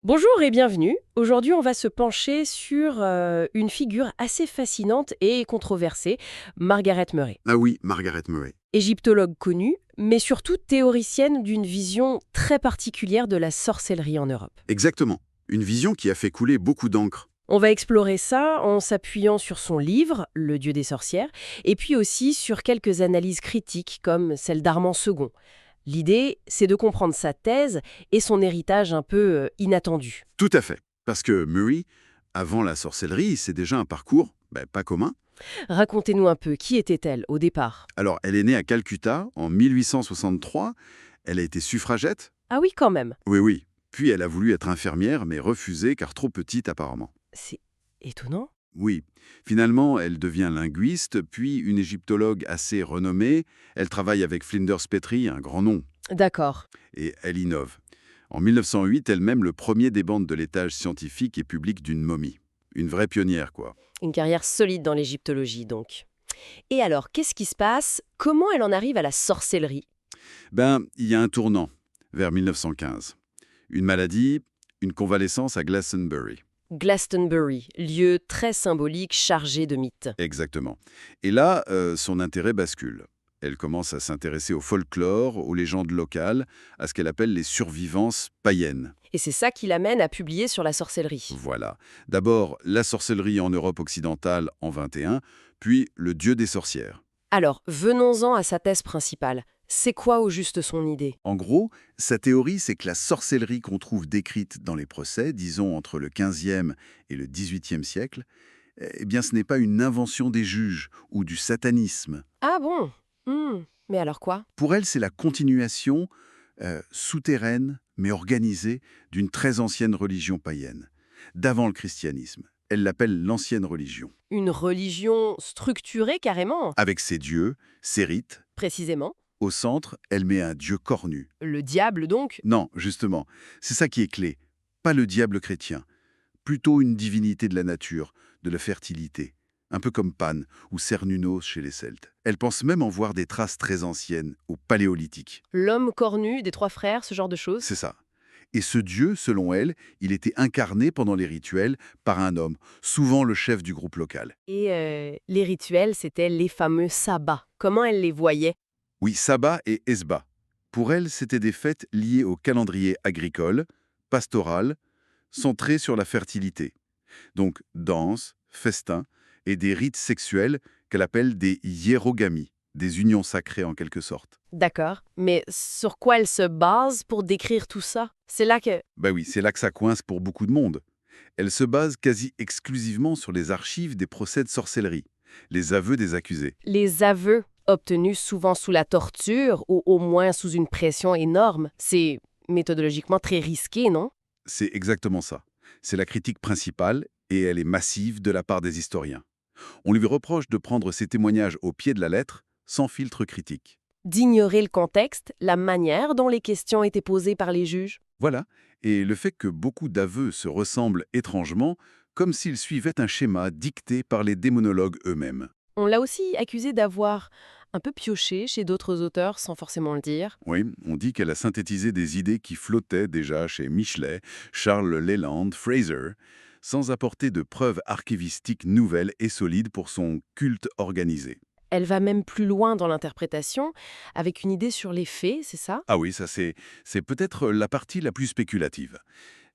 Bonjour et bienvenue. Aujourd'hui, on va se pencher sur une figure assez fascinante et controversée, Margaret Murray. Ah oui, Margaret Murray. Égyptologue connue, mais surtout théoricienne d'une vision très particulière de la sorcellerie en Europe. Exactement. Une vision qui a fait couler beaucoup d'encre. On va explorer ça en s'appuyant sur son livre, Le Dieu des sorcières, et puis aussi sur quelques analyses critiques comme celle d'Armand Second. L'idée, c'est de comprendre sa thèse et son héritage un peu inattendu. Tout à fait. Parce que Murray, avant la sorcellerie, c'est déjà un parcours pas commun. Racontez-nous un peu, qui était-elle au départ? Alors, elle est née à Calcutta en 1863. Elle a été suffragette. Ah oui, quand même. Oui, oui. Puis elle a voulu être infirmière, mais refusé car trop petite apparemment. C'est étonnant. Oui. Finalement, elle devient linguiste, puis une égyptologue assez renommée. Elle travaille avec Flinders Petrie, un grand nom, D'accord. et elle innove. En 1908, elle mène le premier des bandes de l'étage scientifique et public d'une momie. Une vraie pionnière, quoi. Une carrière solide dans l'égyptologie, donc. Et alors, qu'est-ce qui se passe? Comment elle en arrive à la sorcellerie? Il y a un tournant, vers 1915. Une maladie, une convalescence à Glastonbury. Glastonbury, lieu très symbolique chargé de mythes. Exactement. Et là, son intérêt bascule. Elle commence à s'intéresser au folklore, aux légendes locales, à ce qu'elle appelle les survivances païennes. Et c'est ça qui l'amène à publier sur la sorcellerie. Voilà. D'abord, la sorcellerie en Europe occidentale en 21, puis le dieu des sorcières. Alors, venons-en à sa thèse principale. C'est quoi au juste son idée? En gros, sa théorie, c'est que la sorcellerie qu'on trouve décrite dans les procès, disons entre le XVe et le XVIIIe siècle, ce n'est pas une invention des juges ou du satanisme. Ah bon? Mais alors quoi? Pour elle, c'est la continuation souterraine, mais organisée, d'une très ancienne religion païenne, d'avant le christianisme. Elle l'appelle l'ancienne religion. Une religion structurée carrément? Avec ses dieux, ses rites, Précisément. au centre, elle met un dieu cornu. Le diable donc? Non, justement, c'est ça qui est clé. Pas le diable chrétien, plutôt une divinité de la nature, de la fertilité. Un peu comme Pan ou Cernunnos chez les Celtes. Elle pense même en voir des traces très anciennes, au Paléolithique. L'homme cornu des trois frères, ce genre de choses? C'est ça. Et ce dieu, selon elle, il était incarné pendant les rituels par un homme, souvent le chef du groupe local. Et les rituels, c'était les fameux sabbats. Comment elle les voyait? Oui, Saba et Esba. Pour elle, c'étaient des fêtes liées au calendrier agricole, pastoral, centrées sur la fertilité. Donc danse, festins et des rites sexuels qu'elle appelle des hiérogamies, des unions sacrées en quelque sorte. D'accord. Mais sur quoi elle se base pour décrire tout ça? C'est là que... Oui, c'est là que ça coince pour beaucoup de monde. Elle se base quasi exclusivement sur les archives des procès de sorcellerie, les aveux des accusés. Les aveux, obtenus souvent sous la torture ou au moins sous une pression énorme, c'est méthodologiquement très risqué, non? C'est exactement ça. C'est la critique principale et elle est massive de la part des historiens. On lui reproche de prendre ses témoignages au pied de la lettre, sans filtre critique. D'ignorer le contexte, la manière dont les questions étaient posées par les juges. Voilà, et le fait que beaucoup d'aveux se ressemblent étrangement, comme s'ils suivaient un schéma dicté par les démonologues eux-mêmes. On l'a aussi accusée d'avoir un peu pioché chez d'autres auteurs sans forcément le dire. Oui, on dit qu'elle a synthétisé des idées qui flottaient déjà chez Michelet, Charles Leland, Fraser, sans apporter de preuves archivistiques nouvelles et solides pour son culte organisé. Elle va même plus loin dans l'interprétation, avec une idée sur les faits, c'est ça? Ah oui, ça c'est peut-être la partie la plus spéculative.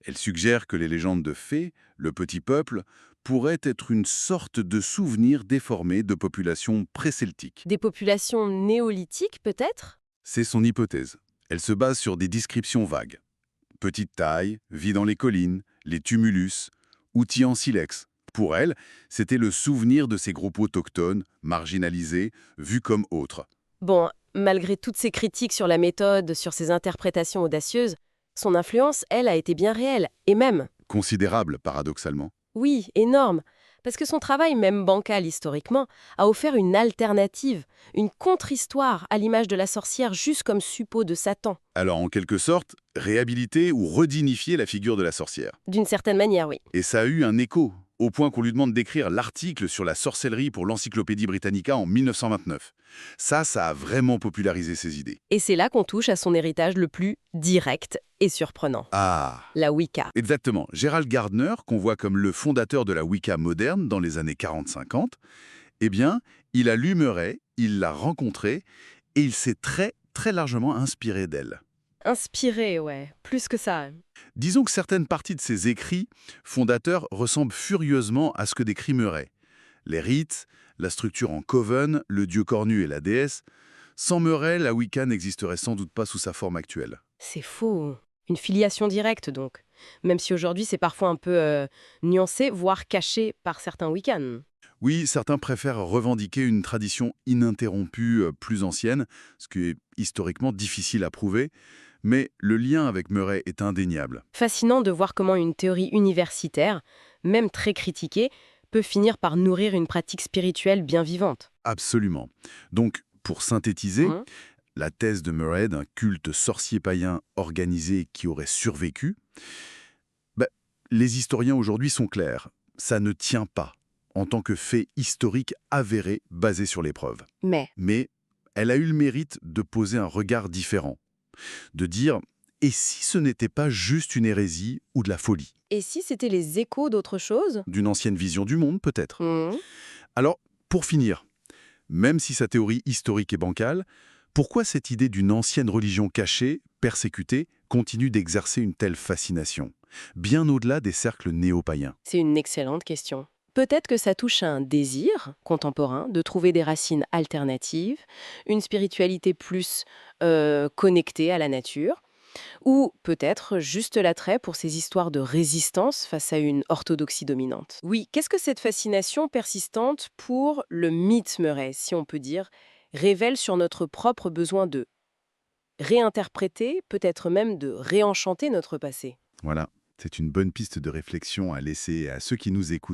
Elle suggère que les légendes de fées, le petit peuple, pourraient être une sorte de souvenir déformé de populations pré-celtiques. Des populations néolithiques, peut-être? C'est son hypothèse. Elle se base sur des descriptions vagues. Petite taille, vit dans les collines, les tumulus, outils en silex. Pour elle, c'était le souvenir de ces groupes autochtones, marginalisés, vus comme autres. Bon, malgré toutes ces critiques sur la méthode, sur ses interprétations audacieuses, son influence, elle, a été bien réelle. Et même, Considérable, paradoxalement. oui, énorme. Parce que son travail, même bancal historiquement, a offert une alternative, une contre-histoire à l'image de la sorcière juste comme suppôt de Satan. Alors, en quelque sorte, réhabiliter ou redignifier la figure de la sorcière. D'une certaine manière, oui. Et ça a eu un écho. au point qu'on lui demande d'écrire l'article sur la sorcellerie pour l'Encyclopédie Britannica en 1929. Ça a vraiment popularisé ses idées. Et c'est là qu'on touche à son héritage le plus direct et surprenant, Ah, la Wicca. exactement. Gerald Gardner, qu'on voit comme le fondateur de la Wicca moderne dans les années 40-50, eh bien, il a lu Murray, il l'a rencontrée, et il s'est très largement inspiré d'elle. Inspiré, ouais, plus que ça. Disons que certaines parties de ses écrits fondateurs ressemblent furieusement à ce que décrit Murray. Les rites, la structure en coven, le dieu cornu et la déesse. Sans Murray, la Wicca n'existerait sans doute pas sous sa forme actuelle. C'est faux. Une filiation directe, donc. Même si aujourd'hui, c'est parfois un peu nuancé, voire caché par certains Wiccans. Oui, certains préfèrent revendiquer une tradition ininterrompue plus ancienne, ce qui est historiquement difficile à prouver, mais le lien avec Murray est indéniable. Fascinant de voir comment une théorie universitaire, même très critiquée, peut finir par nourrir une pratique spirituelle bien vivante. Absolument. Donc, pour synthétiser, Mhm. la thèse de Murray d'un culte sorcier païen organisé qui aurait survécu, bah, les historiens aujourd'hui sont clairs. Ça ne tient pas en tant que fait historique avéré basé sur les preuves. Mais elle a eu le mérite de poser un regard différent, de dire « et si ce n'était pas juste une hérésie ou de la folie ?» Et si c'était les échos d'autre chose? D'une ancienne vision du monde, peut-être. Mhm. Alors, pour finir, même si sa théorie historique est bancale, pourquoi cette idée d'une ancienne religion cachée, persécutée, continue d'exercer une telle fascination, bien au-delà des cercles néo-païens? C'est une excellente question. Peut-être que ça touche à un désir contemporain de trouver des racines alternatives, une spiritualité plus connectée à la nature, ou peut-être juste l'attrait pour ces histoires de résistance face à une orthodoxie dominante. Oui, qu'est-ce que cette fascination persistante pour le mythe Murray, si on peut dire, révèle sur notre propre besoin de réinterpréter, peut-être même de réenchanter notre passé? Voilà, c'est une bonne piste de réflexion à laisser à ceux qui nous écoutent.